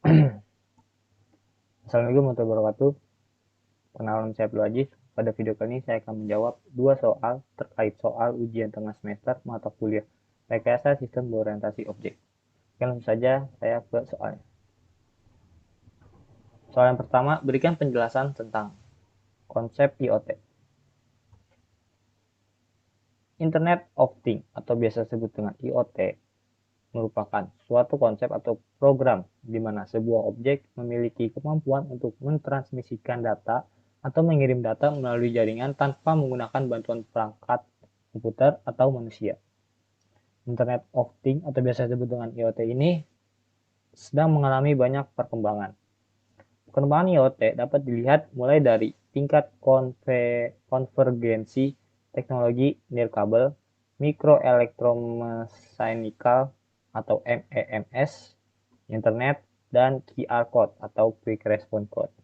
Assalamualaikum warahmatullahi wabarakatuh. Perkenalkan saya Abdul Aziz. Pada video kali ini saya akan menjawab dua soal terkait soal ujian tengah semester mata kuliah Rekayasa Sistem Berorientasi Objek. Langsung saja saya ke soalnya. Soal yang pertama, berikan penjelasan tentang konsep IoT. Internet of Things atau biasa disebut dengan IoT merupakan suatu konsep atau program di mana sebuah objek memiliki kemampuan untuk mentransmisikan data atau mengirim data melalui jaringan tanpa menggunakan bantuan perangkat komputer atau manusia. Internet of Things atau biasa disebut dengan IoT ini sedang mengalami banyak perkembangan. Perkembangan IoT dapat dilihat mulai dari tingkat konvergensi teknologi nirkabel, mikroelektromechanical atau MEMS, internet, dan QR code atau quick response code.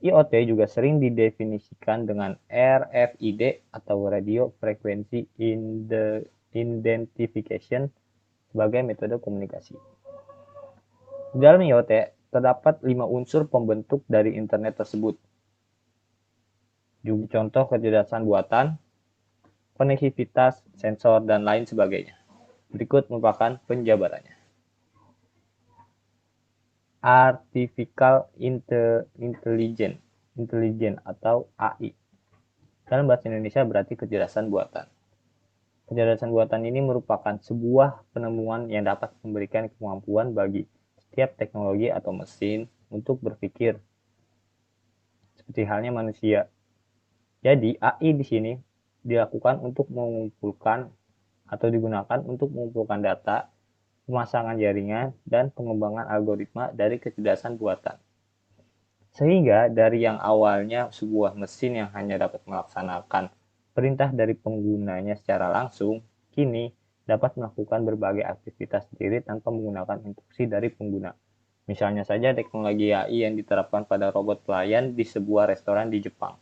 IoT juga sering didefinisikan dengan RFID atau Radio Frequency Identification sebagai metode komunikasi. Di dalam IoT terdapat 5 unsur pembentuk dari internet tersebut. Juga contoh kecerdasan buatan, konektivitas, sensor, dan lain sebagainya. Berikut merupakan penjabarannya. Artificial Intelligence atau AI. Dalam bahasa Indonesia berarti kecerdasan buatan. Kecerdasan buatan ini merupakan sebuah penemuan yang dapat memberikan kemampuan bagi setiap teknologi atau mesin untuk berpikir seperti halnya manusia. Jadi AI di sini dilakukan untuk mengumpulkan atau digunakan untuk mengumpulkan data, pemasangan jaringan, dan pengembangan algoritma dari kecerdasan buatan. Sehingga dari yang awalnya sebuah mesin yang hanya dapat melaksanakan perintah dari penggunanya secara langsung, kini dapat melakukan berbagai aktivitas sendiri tanpa menggunakan instruksi dari pengguna. Misalnya saja teknologi AI yang diterapkan pada robot pelayan di sebuah restoran di Jepang.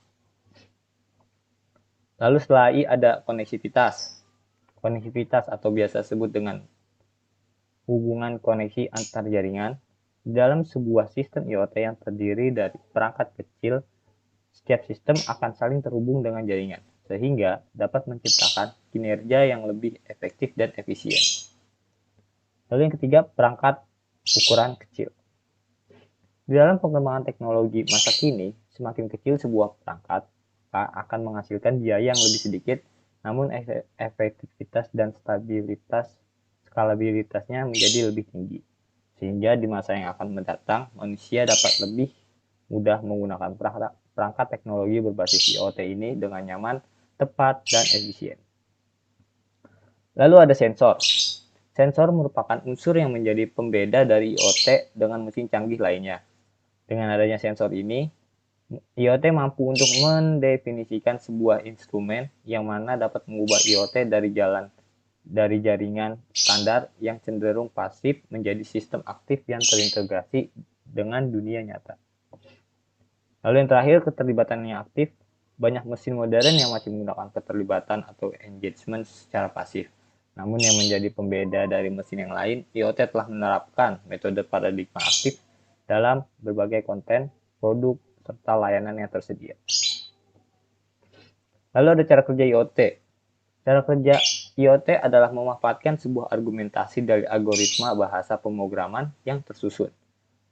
Lalu setelah AI ada konektivitas. Konektivitas atau biasa disebut dengan hubungan koneksi antar jaringan. Dalam sebuah sistem IoT yang terdiri dari perangkat kecil, setiap sistem akan saling terhubung dengan jaringan, sehingga dapat menciptakan kinerja yang lebih efektif dan efisien. Lalu yang ketiga, perangkat ukuran kecil. Di dalam pengembangan teknologi masa kini, semakin kecil sebuah perangkat akan menghasilkan biaya yang lebih sedikit, namun efektivitas dan skalabilitasnya menjadi lebih tinggi. Sehingga di masa yang akan mendatang, manusia dapat lebih mudah menggunakan perangkat teknologi berbasis IoT ini dengan nyaman, tepat, dan efisien. Lalu ada sensor. Sensor merupakan unsur yang menjadi pembeda dari IoT dengan mesin canggih lainnya. Dengan adanya sensor ini, IoT mampu untuk mendefinisikan sebuah instrumen yang mana dapat mengubah IoT dari jaringan standar yang cenderung pasif menjadi sistem aktif yang terintegrasi dengan dunia nyata. Lalu yang terakhir, keterlibatan yang aktif. Banyak mesin modern yang masih menggunakan keterlibatan atau engagement secara pasif. Namun yang menjadi pembeda dari mesin yang lain, IoT telah menerapkan metode paradigma aktif dalam berbagai konten, produk, serta layanan yang tersedia. Lalu ada cara kerja IoT. Cara kerja IoT adalah memanfaatkan sebuah argumentasi dari algoritma bahasa pemrograman yang tersusun,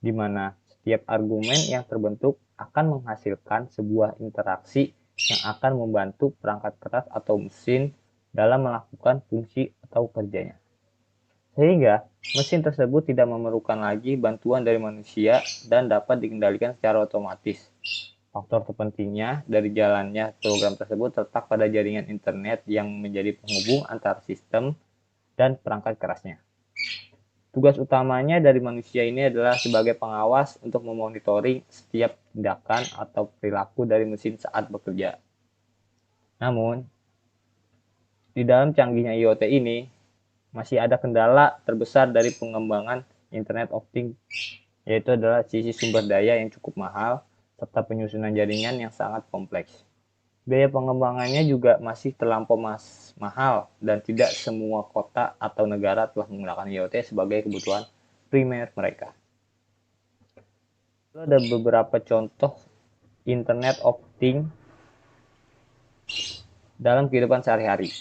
di mana setiap argumen yang terbentuk akan menghasilkan sebuah interaksi yang akan membantu perangkat keras atau mesin dalam melakukan fungsi atau kerjanya. Sehingga mesin tersebut tidak memerlukan lagi bantuan dari manusia dan dapat dikendalikan secara otomatis. Faktor terpentingnya dari jalannya program tersebut terletak pada jaringan internet yang menjadi penghubung antar sistem dan perangkat kerasnya. Tugas utamanya dari manusia ini adalah sebagai pengawas untuk memonitoring setiap tindakan atau perilaku dari mesin saat bekerja. Namun, di dalam canggihnya IoT ini, masih ada kendala terbesar dari pengembangan Internet of Things, yaitu adalah sisi sumber daya yang cukup mahal, serta penyusunan jaringan yang sangat kompleks. Biaya pengembangannya juga masih terlampau mahal dan tidak semua kota atau negara telah menggunakan IoT sebagai kebutuhan primer mereka. Lalu ada beberapa contoh Internet of Things dalam kehidupan sehari-hari.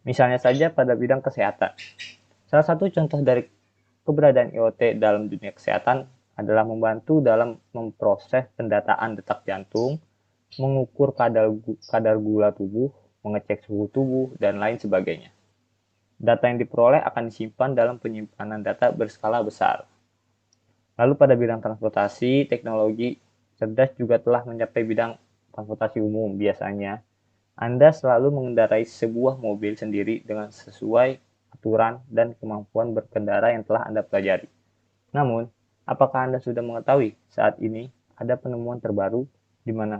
Misalnya saja pada bidang kesehatan. Salah satu contoh dari keberadaan IoT dalam dunia kesehatan adalah membantu dalam memproses pendataan detak jantung, mengukur kadar gula tubuh, mengecek suhu tubuh, dan lain sebagainya. Data yang diperoleh akan disimpan dalam penyimpanan data berskala besar. Lalu pada bidang transportasi, teknologi cerdas juga telah mencapai bidang transportasi umum. Biasanya, Anda selalu mengendarai sebuah mobil sendiri dengan sesuai aturan dan kemampuan berkendara yang telah Anda pelajari. Namun, apakah Anda sudah mengetahui saat ini ada penemuan terbaru di mana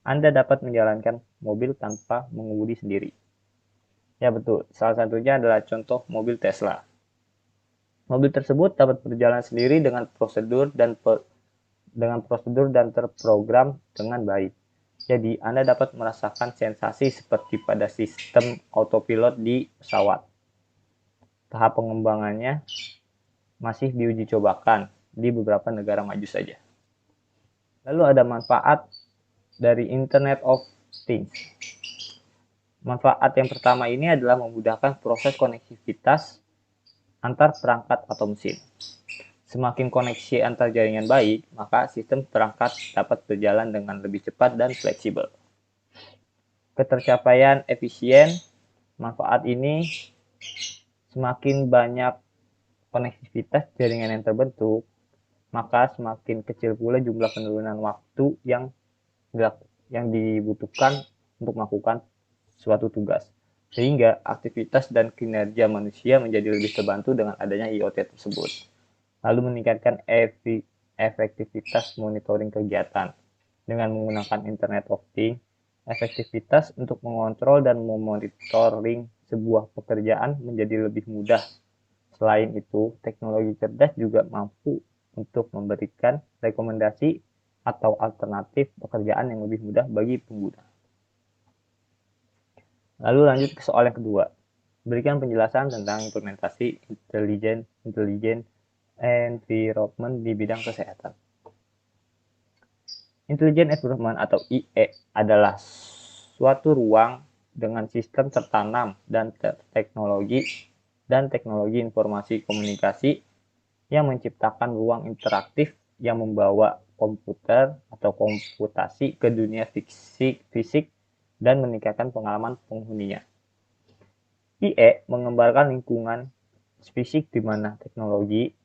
Anda dapat menjalankan mobil tanpa mengemudi sendiri? Ya betul, salah satunya adalah contoh mobil Tesla. Mobil tersebut dapat berjalan sendiri dengan prosedur dan terprogram dengan baik. Jadi, Anda dapat merasakan sensasi seperti pada sistem autopilot di pesawat. Tahap pengembangannya masih diuji cobakan di beberapa negara maju saja. Lalu ada manfaat dari Internet of Things. Manfaat yang pertama ini adalah memudahkan proses konektivitas antar perangkat atau mesin. Semakin koneksi antar jaringan baik, maka sistem perangkat dapat berjalan dengan lebih cepat dan fleksibel. Ketercapaian efisien, manfaat ini semakin banyak konektivitas jaringan yang terbentuk, maka semakin kecil pula jumlah penurunan waktu yang dibutuhkan untuk melakukan suatu tugas. Sehingga aktivitas dan kinerja manusia menjadi lebih terbantu dengan adanya IoT tersebut. Lalu meningkatkan efektivitas monitoring kegiatan. Dengan menggunakan Internet of Things, efektivitas untuk mengontrol dan memonitoring sebuah pekerjaan menjadi lebih mudah. Selain itu, teknologi cerdas juga mampu untuk memberikan rekomendasi atau alternatif pekerjaan yang lebih mudah bagi pengguna. Lalu lanjut ke soal yang kedua. Berikan penjelasan tentang implementasi intelligent environment di bidang kesehatan. Intelligent environment atau IE adalah suatu ruang dengan sistem tertanam dan teknologi informasi komunikasi yang menciptakan ruang interaktif yang membawa komputer atau komputasi ke dunia fisik dan meningkatkan pengalaman penghuninya. IE menggambarkan lingkungan fisik di mana teknologi,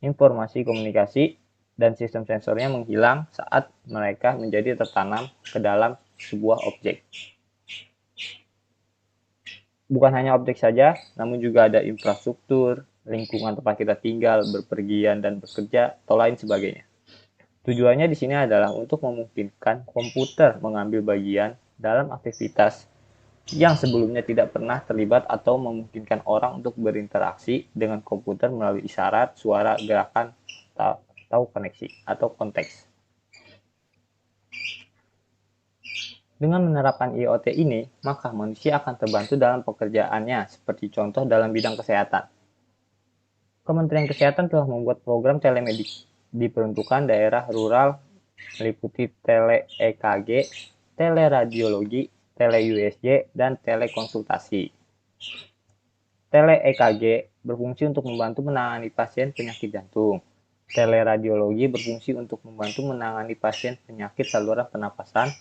informasi komunikasi, dan sistem sensornya menghilang saat mereka menjadi tertanam ke dalam sebuah objek. Bukan hanya objek saja, namun juga ada infrastruktur, lingkungan tempat kita tinggal, berpergian dan bekerja, atau lain sebagainya. Tujuannya di sini adalah untuk memungkinkan komputer mengambil bagian dalam aktivitas yang sebelumnya tidak pernah terlibat atau memungkinkan orang untuk berinteraksi dengan komputer melalui isyarat, suara, gerakan, atau koneksi atau konteks. Dengan menerapkan IoT ini, maka manusia akan terbantu dalam pekerjaannya, seperti contoh dalam bidang kesehatan. Kementerian Kesehatan telah membuat program telemedik diperuntukkan daerah rural meliputi tele-EKG, teleradiologi, tele-USG, dan telekonsultasi. Tele-EKG berfungsi untuk membantu menangani pasien penyakit jantung. Teleradiologi berfungsi untuk membantu menangani pasien penyakit saluran pernapasan.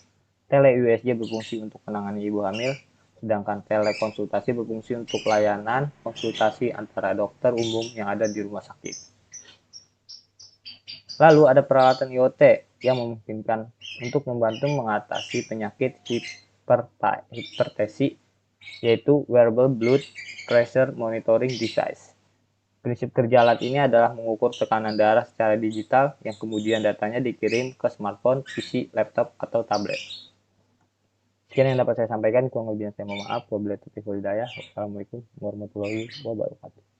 Tele-USG berfungsi untuk menangani ibu hamil, sedangkan telekonsultasi berfungsi untuk layanan konsultasi antara dokter umum yang ada di rumah sakit. Lalu ada peralatan IoT yang memungkinkan untuk membantu mengatasi penyakit hipertensi, yaitu wearable blood pressure monitoring device. Prinsip kerja alat ini adalah mengukur tekanan darah secara digital yang kemudian datanya dikirim ke smartphone, PC, laptop, atau tablet. Sekian yang dapat saya sampaikan, kurang lebihnya saya mohon maaf. Wabillahi taufiq wal hidayah. Wassalamualaikum warahmatullahi wabarakatuh.